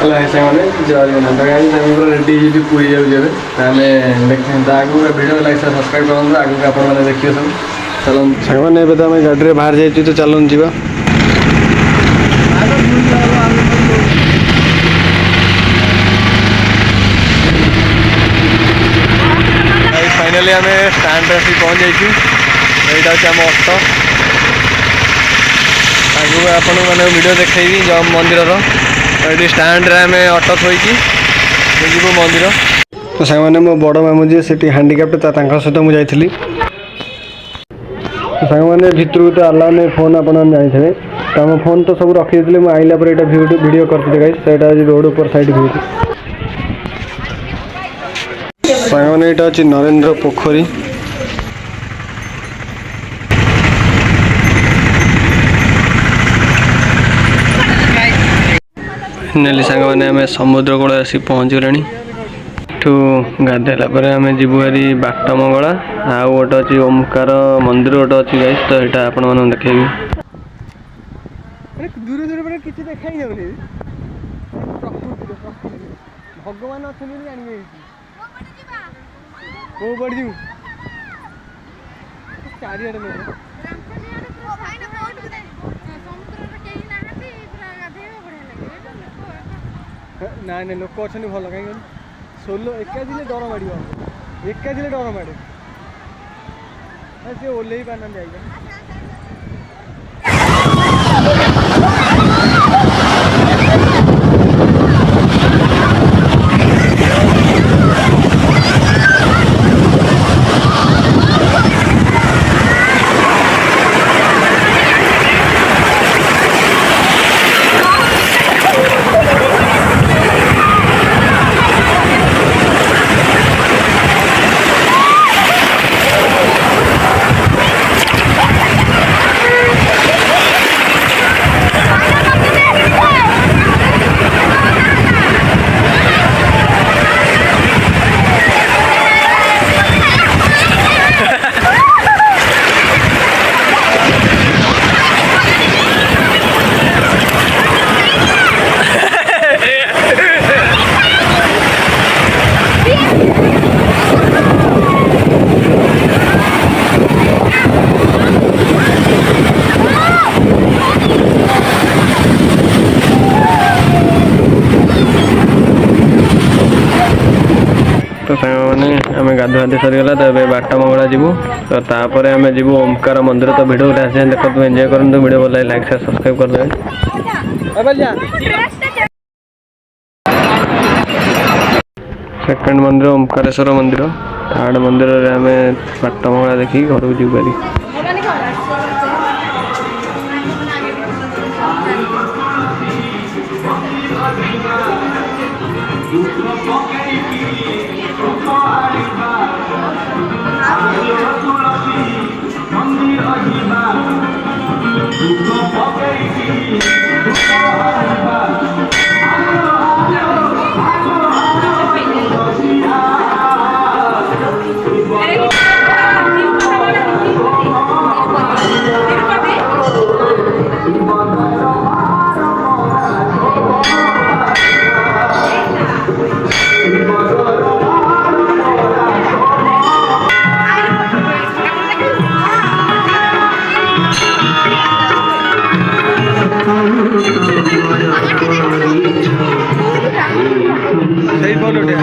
ହେଲା ସାଙ୍ଗମାନେ ଜୟ ଜଗନ୍ନାଥ ଗାଇସ୍ ଆମେ ପୁରା ରେଡ଼ି ହେଇକି ପୁରୀ ଯାଉଛୁ ଏବେ ତାହେଲେ ଦେଖନ୍ତୁ ଆଗକୁ ଭିଡ଼ିଓ ଲାଇକ୍ ସବସ୍କ୍ରାଇବ୍ କରନ୍ତୁ ଆଗକୁ ଆପଣମାନେ ଦେଖିବେ ସବୁ ଚାଲନ୍ତୁ ସାଙ୍ଗମାନେ ଏବେ ତ ଆମେ ଗାଡ଼ିରେ ବାହାରି ଯାଇଛୁ ତ ଚାଲନ୍ତୁ ଯିବା फाइनाली आम स्टाण्ड आसी पहुँच जाइए यहाँ हूँ आम अटो आगू आपण मैंने वीडियो देखी जब मंदिर ये स्टाण्ड आम अटो थोकी जीव मंदिर तो सामने मो बड़ मामू जी से हांडिक्याप्ट सहित मुझे जाइली सांग मैंने भितर तो अलाउ नहीं फोन आप जानी तो आम फोन तो सब रखी मुझे आइला पर यहाँ वीडियो करते गाइस रोड ऊपर साइड व्यू सांग मैंने यहाँ अच्छी नरेंद्र पोखरी फाइनाली सांग मैंने आम समुद्र कूल आसी पहुँच गले ठू गाधेला आम जीवु हारी बाट मंगला आउ गोटे अच्छी ओमकार मंदिर गोटे अच्छी गाइस तो यहाँ आपण मैंने देखेबी दूर दूर पर किसी देखा जाऊनी भगवान अच्छे को पड़ जीव चारिड़े ना ना लोक अच्छा भल कहीं सोलो एका दिले डर माड़ एका दिले डर माड़े सी ओल्ल पाना जाइए तो मैंने आम गाधुआधि सरीगला तो ये बाट मंगला जीवु तो तापर आम जीवु ओमकार मंदिर तो भिडियो आसे देखो एंजॉय करूँ वीडियो भल लाइक शेयर सब्सक्राइब कर दे सेकंड मंदिर ओमकारेश्वर मंदिर थर्ड मंदिर आम बाट मंगला देखी घर को जीव पारी सही बोल उठे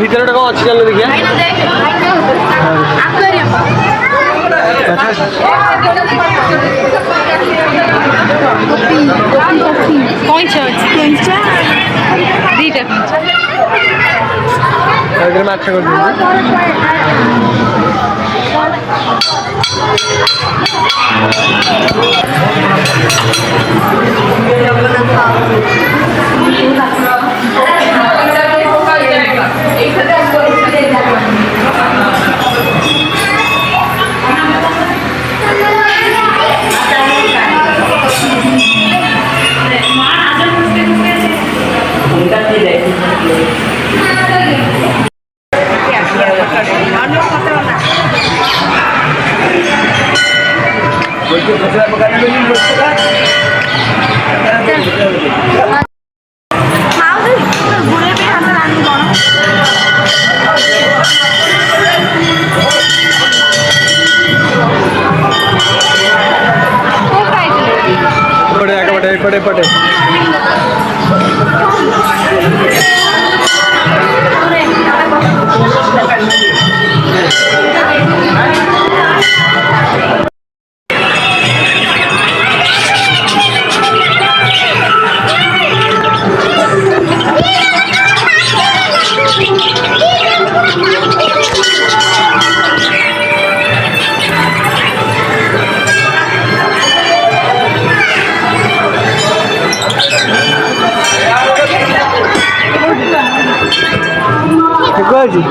ভিতরে কম আছে চলো দেখিয়া মাছ করবি पटे पटे जी